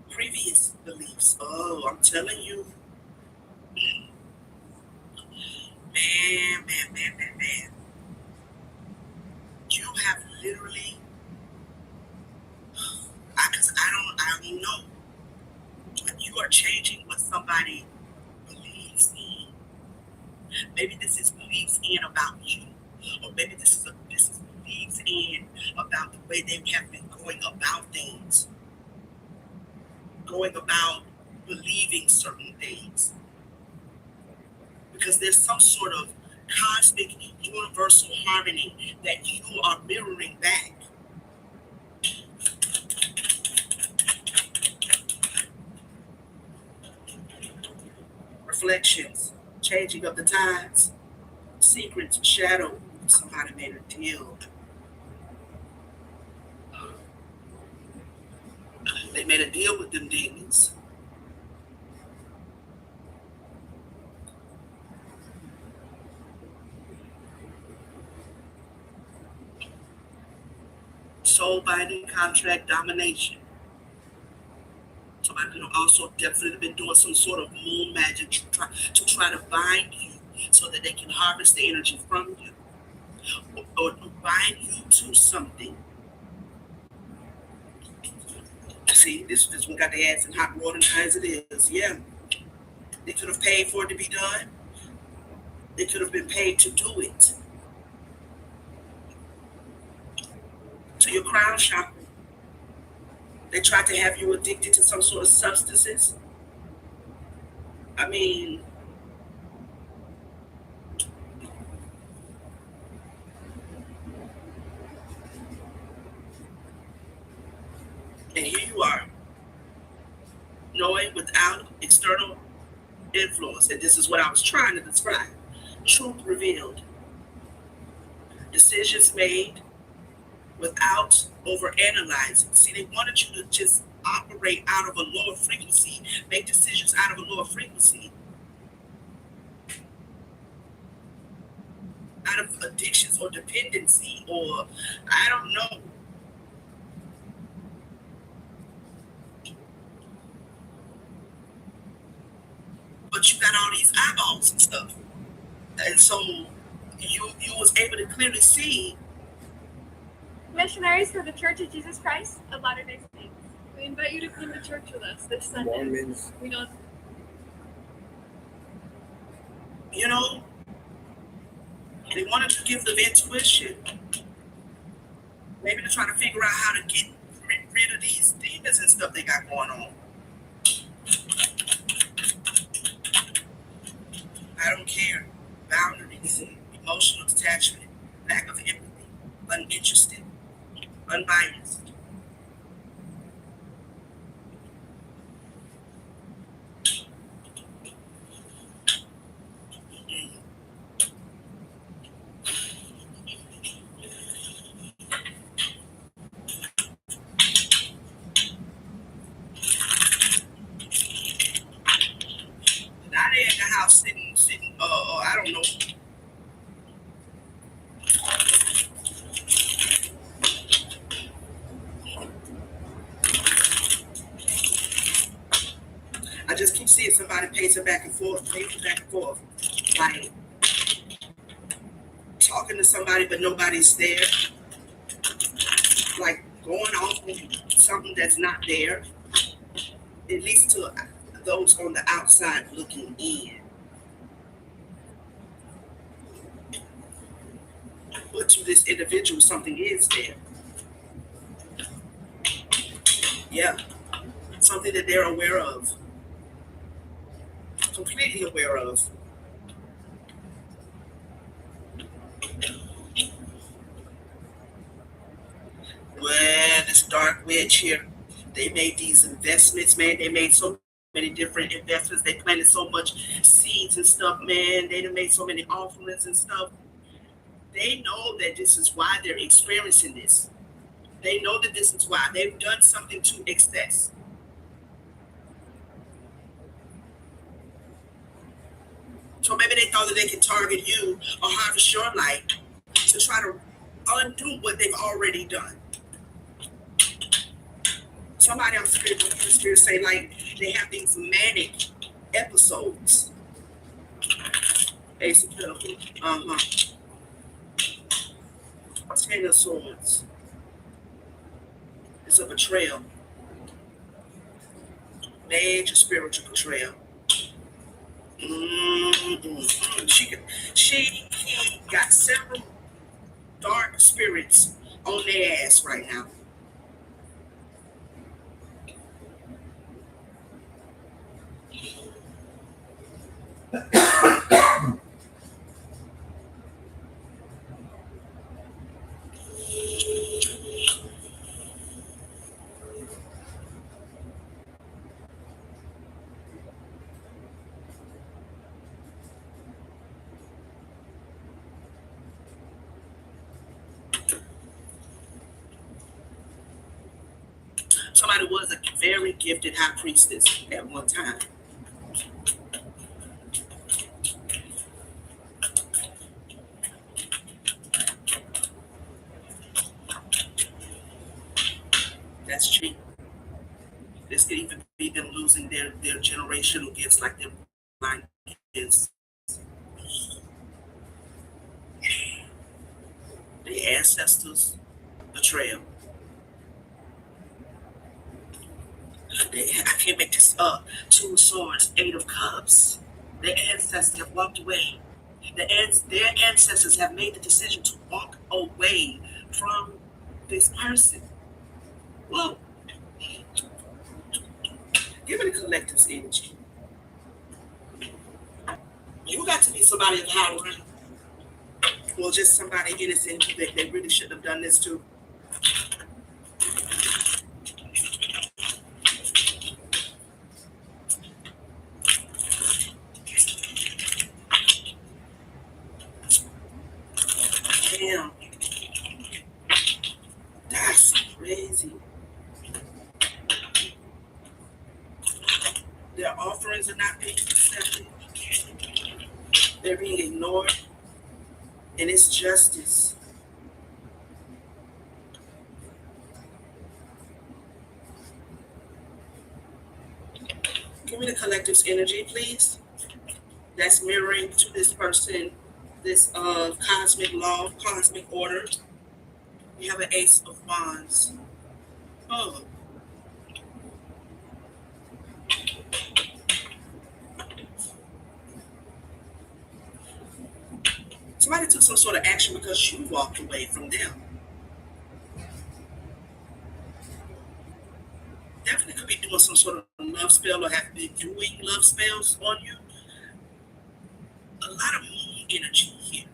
previous beliefs. Oh, I'm telling you, man. You have literally, because I don't know. You are changing what somebody believes in. Maybe this is beliefs in about you, or maybe this is beliefs in about the way they have been going about things, going about believing certain things, because there's some sort of cosmic universal harmony that you are mirroring back. Reflections, changing of the tides, secrets, shadow. Somebody made a deal. They made a deal with them demons. Soul binding, contract domination. Somebody could have also definitely been doing some sort of moon magic to try to bind you so that they can harvest the energy from you, or bind you to something. See, this one got their ass in hot water as it is. Yeah. They could have paid for it to be done. They could have been paid to do it. To your crown chakra. They tried to have you addicted to some sort of substances. I mean, and here you are, knowing without external influence. And this is what I was trying to describe. Truth revealed. Decisions made without overanalyzing. See, they wanted you to just operate out of a lower frequency, make decisions out of a lower frequency, out of addictions or dependency, or I don't know. But you got all these eyeballs and stuff. And so you was able to clearly see. Missionaries for the Church of Jesus Christ of Latter-day Saints. We invite you to come to church with us this Sunday. Mormons. We don't. You know, they wanted to give them intuition, maybe to try to figure out how to get rid of these demons and stuff they got going on. I don't care. boundaries, emotional detachment, lack of empathy, uninterested, unbiased. Now they at the house sitting, I don't know. I just keep seeing somebody pacing back and forth, like talking to somebody, but nobody's there, like going off on something that's not there, at least to those on the outside looking in. But to this individual, something is there. Yeah, something that they're aware of, completely aware of. Well, this dark witch here, they made these investments, man. They made so many different investments. They planted so much seeds and stuff, man. They done made so many offerings and stuff. They know that this is why they're experiencing this. They know that this is why they've done something to excess. So maybe they thought that they could target you or harvest your life to try to undo what they've already done. Somebody on spirit say like they have these manic episodes. Ace of Pentacles. Ten of Swords. It's a betrayal. Major spiritual betrayal. She got several dark spirits on their ass right now. Somebody was a very gifted high priestess at one time. That's cheap. This could even be them losing their generational gifts, like their blind gifts. The ancestors' betrayal. I can't make this up. Two of Swords, Eight of Cups. Their ancestors have walked away. Their ancestors have made the decision to walk away from this person. Well, give it a collective's energy. You got to be somebody of high rank. Well, just somebody innocent that they really shouldn't have done this to. Damn. That's crazy. Their offerings are not being accepted. They're being ignored. And it's justice. Give me the collective's energy, please. That's mirroring to this person, this cosmic law, cosmic order. We have an Ace of Wands. Oh. Somebody took some sort of action because you walked away from them. Definitely could be doing some sort of love spell or have been doing love spells on you. A lot of moon energy here.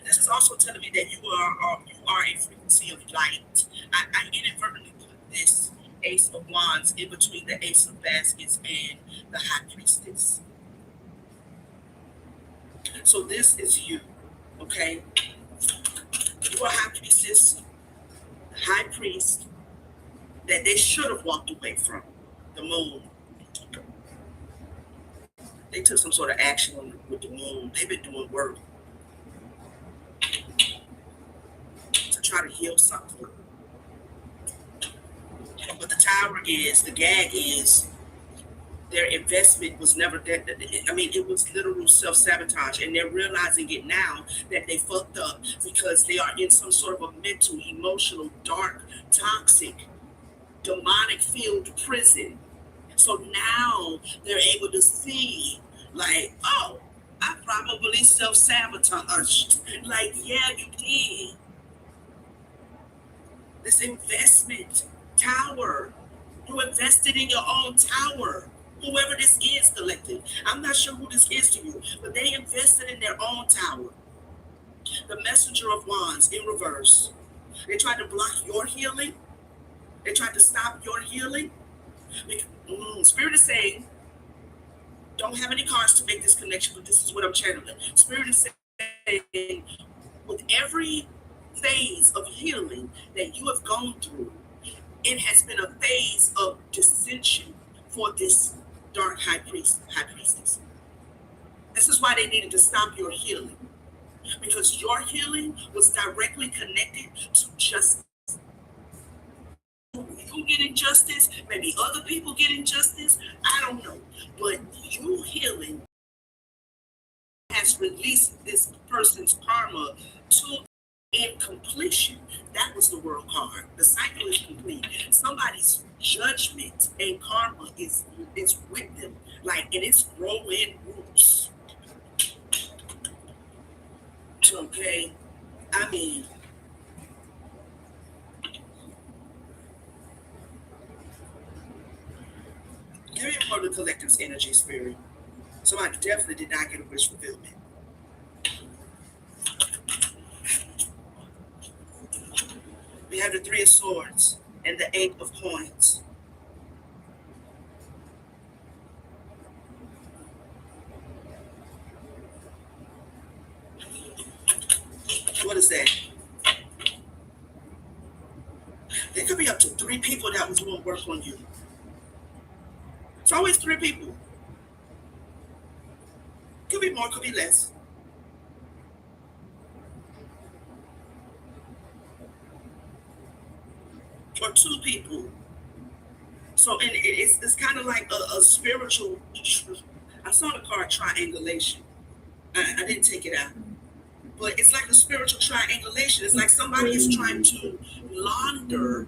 This is also telling me that you are a frequency of light. I inadvertently put this Ace of Wands in between the Ace of Baskets and the High Priestess. So this is you, okay? You are High Priestess, High Priest that they should have walked away from, the Moon. They took some sort of action with the Moon. They've been doing work to try to heal something. But the gag is, their investment was never that. I mean, it was literal self-sabotage, and they're realizing it now that they fucked up because they are in some sort of a mental, emotional, dark, toxic, demonic-filled prison. So now they're able to see, like, oh, I probably self-sabotaged. Like, yeah, you did. This investment tower, you invested in your own tower. Whoever this is, collective, I'm not sure who this is to you, but they invested in their own tower. The Messenger of Wands in reverse. They tried to block your healing. They tried to stop your healing. Spirit is saying, don't have any cards to make this connection, but this is what I'm channeling. Spirit is saying, with every phase of healing that you have gone through, it has been a phase of dissension for this dark high priestess. This is why they needed to stop your healing, because your healing was directly connected to justice. You getting justice, maybe other people getting justice, I don't know, but you healing has released this person's karma to in completion. That was the world card. The cycle is complete. Somebody's judgment and karma is with them, like, and it's growing roots. Okay, I mean, give me more of the collective's energy, Spirit. So I definitely did not get a wish fulfillment. We have the Three of Swords and the Eight of Coins. What is that? There could be up to 3 people that was doing work on you. It's always 3 people. Could be more, could be less. Or 2 people. So it's kind of like a spiritual. I saw the card triangulation. I didn't take it out, but it's like a spiritual triangulation. It's like somebody is trying to launder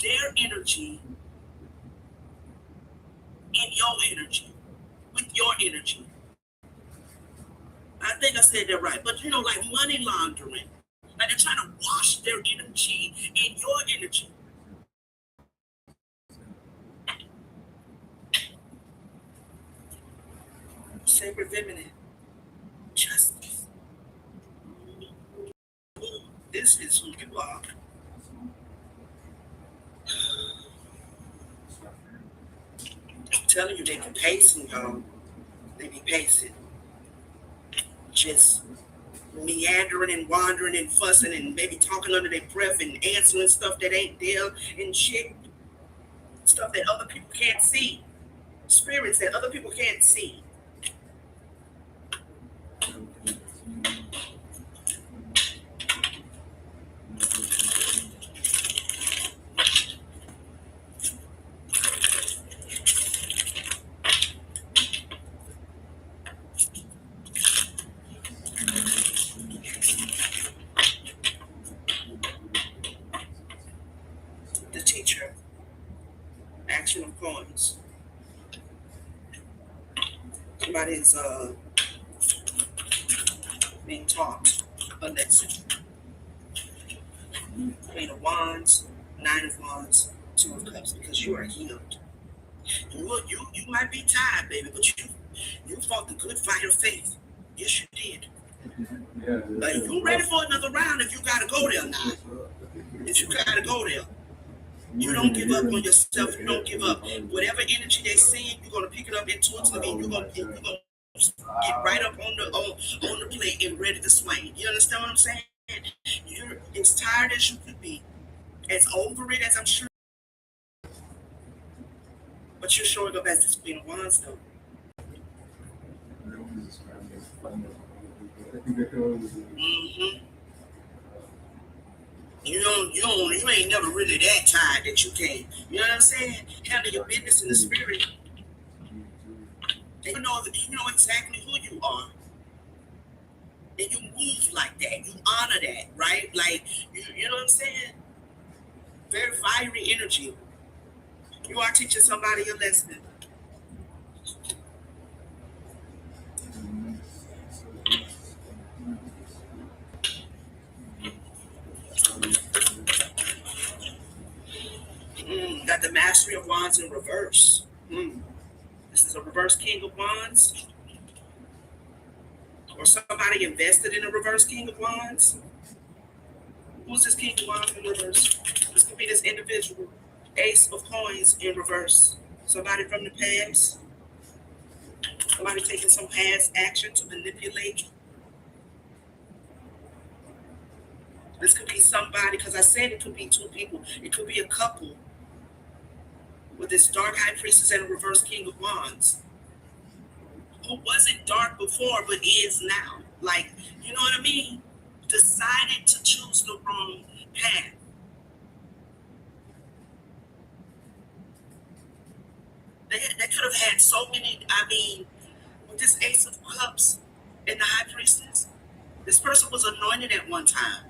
their energy in your energy, with your energy. I think I said that right, but like money laundering. Like they're trying to wash their energy in your energy. Sacred feminine. Justice. This is who you are. I'm telling you, they be pacing, y'all. They be pacing. Just meandering and wandering and fussing and maybe talking under their breath and answering stuff that ain't there and shit. Stuff that other people can't see. Spirits that other people can't see. The teacher, action of coins. Somebody's being taught a lesson. Queen of Wands, Nine of Wands, Two of Cups, because you are healed. You might be tired, baby, but You fought the good fight of faith. Yes, you did. Yeah, But you ready for another round if you gotta go there now. If you gotta go there. You don't give up on yourself. You don't give up. Whatever energy they send, you're gonna pick it up intuitively. You're gonna get right up on the plate and ready to swing. You understand what I'm saying? You're as tired as you could be, as over it as I'm sure. But you're showing up as this Queen of Wands, though. Mm-hmm. You ain't never really that tired that you can't. You know what I'm saying? Handle your business in the spirit. And you know exactly who you are. And you move like that. You honor that, right? Like, you know what I'm saying? Very fiery energy. You are teaching somebody a lesson. Got the Mastery of Wands in reverse. This is a reverse King of Wands. Or somebody invested in a reverse King of Wands. Who's this King of Wands in reverse? This could be this individual. Ace of Coins in reverse. Somebody from the past. Somebody taking some past action to manipulate. This could be somebody, because I said it could be two people. It could be a couple with this dark high priestess and a reverse King of Wands. Who wasn't dark before but is now. Like, you know what I mean? Decided to choose the wrong path. They could have had so many, with this Ace of Cups and the High Priestess, this person was anointed at one time.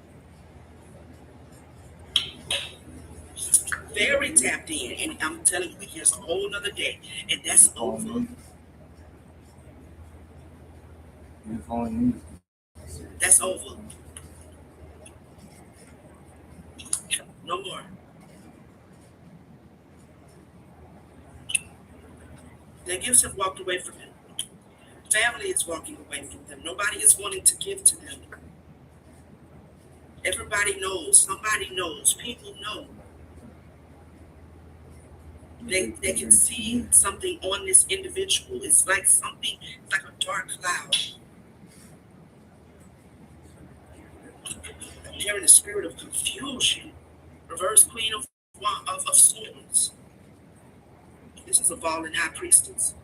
Very tapped in. And I'm telling you, here's a whole nother day. And that's over. That's over. No more. Their gifts have walked away from them. Family is walking away from them. Nobody is wanting to give to them. Everybody knows. Somebody knows. People know. They can see something on this individual. It's like something, it's like a dark cloud. I'm hearing the spirit of confusion. Reverse Queen of Swords. This is a fallen High Priestess.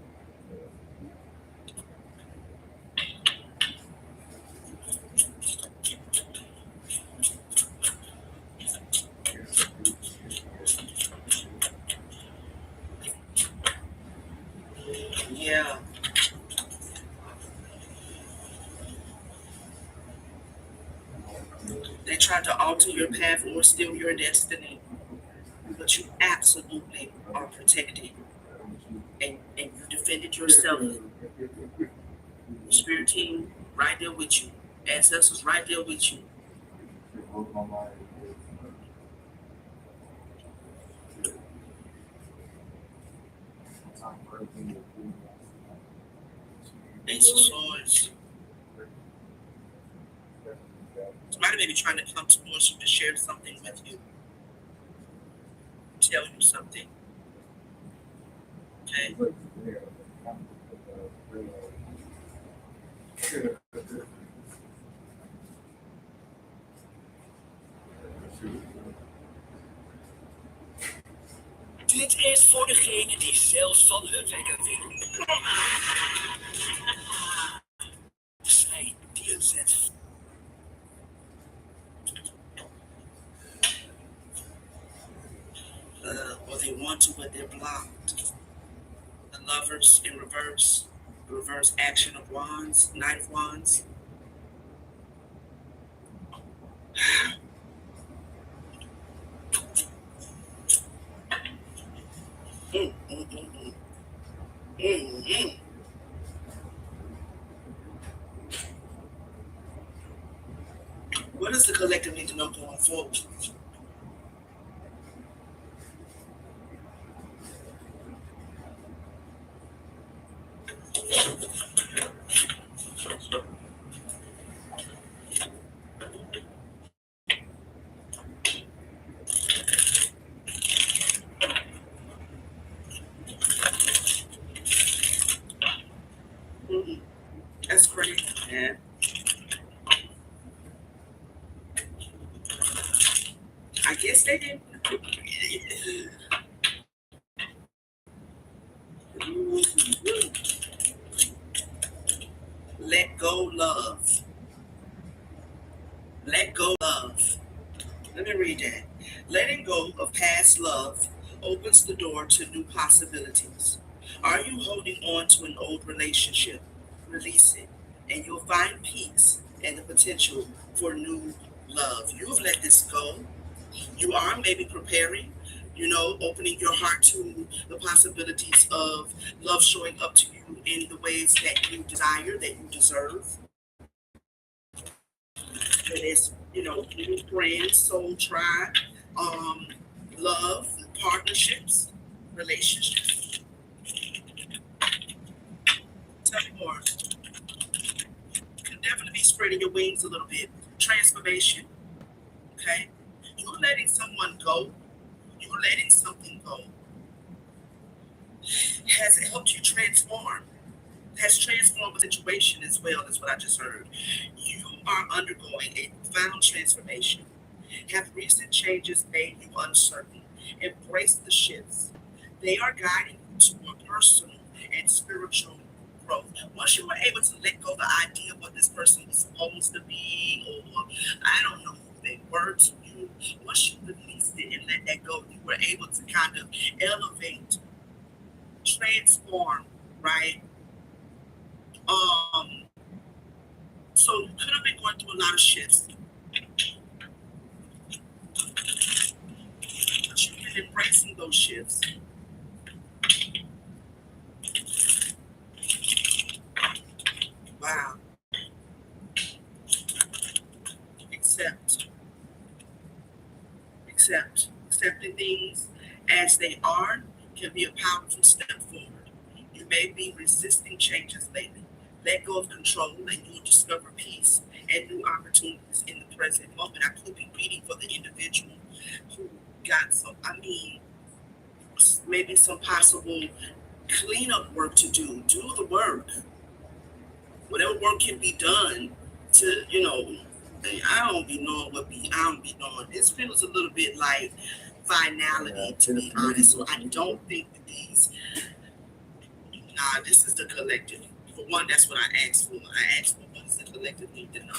Yeah. They tried to alter your path or steal your destiny, but you absolutely are protected. And you defended yourself. Spirit team right there with you. Ancestors right there with you. Ace of Swords. Somebody may be trying to come towards you to share something with you. Tell you something. Okay. Dit is voor degene die zelfs van hun wekker wil. Zij die een zet. Or they want to, but they're blocked. The Lovers in reverse. The reverse Action of Wands. Knight of Wands. What does the collective need to know going forward? I guess they didn't. Let go love. Let go love. Let me read that. Letting go of past love opens the door to new possibilities. Are you holding on to an old relationship? Release it, and you'll find peace and the potential for new love. You have let this go. You are maybe preparing, opening your heart to the possibilities of love showing up to you in the ways that you desire, that you deserve. That is, new friends, soul tribe, love, partnerships, relationships. Tell me more. You can definitely be spreading your wings a little bit. Transformation. Okay? You're letting someone go. You're letting something go. Has it helped you transform? Has transformed the situation as well, is what I just heard. You are undergoing a profound transformation. Have recent changes made you uncertain? Embrace the shifts. They are guiding you toward personal and spiritual growth. Once you were able to let go the idea of what this person was supposed to be, or I don't know who they were to you, once you released it and let that go, you were able to kind of elevate, transform, right? So you could have been going through a lot of shifts, but you've been embracing those shifts. Wow. Accepting things as they are can be a powerful step forward. You may be resisting changes lately. Let go of control and you'll discover peace and new opportunities in the present moment. I could be reading for the individual who got maybe some possible cleanup work to do. Do the work. Whatever work can be done to, I don't be knowing. This feels a little bit like finality, to be honest. So I don't think that this is the collective. For one, that's what I asked for. I asked for what does the collective need to know.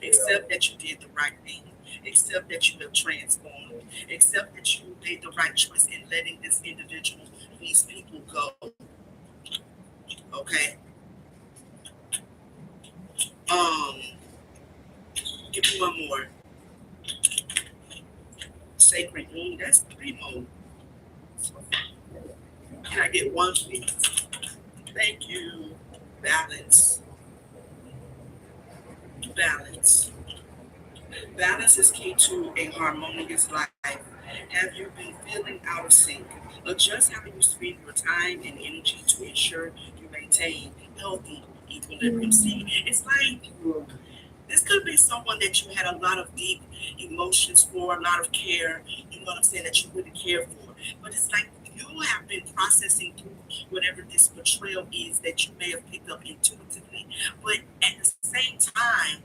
Accept that you did the right thing. Accept that you have transformed. Accept that you made the right choice in letting this individual, these people go. Okay? Give me one more. Sacred wound, that's 3 more. Can I get one, please? Thank you. Balance. Balance is key to a harmonious life. Have you been feeling out of sync? Adjust how you spend your time and energy to ensure you maintain healthy equilibrium. See, it's like this could be someone that you had a lot of deep emotions for, a lot of care, you know what I'm saying, that you really care for. But it's like you have been processing through whatever this betrayal is that you may have picked up intuitively. But at the same time,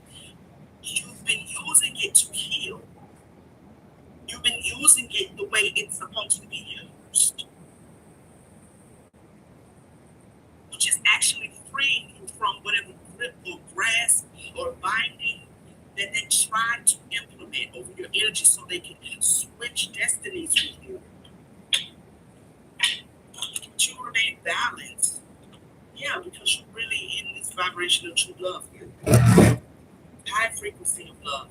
you've been using it to heal. You've been using it the way it's supposed to be used, which is actually freeing you from whatever grip or grasp or binding that they try to implement over your energy so they can switch destinies with you. But you remain balanced. Yeah, because you're really in this vibration of true love here. High frequency of love.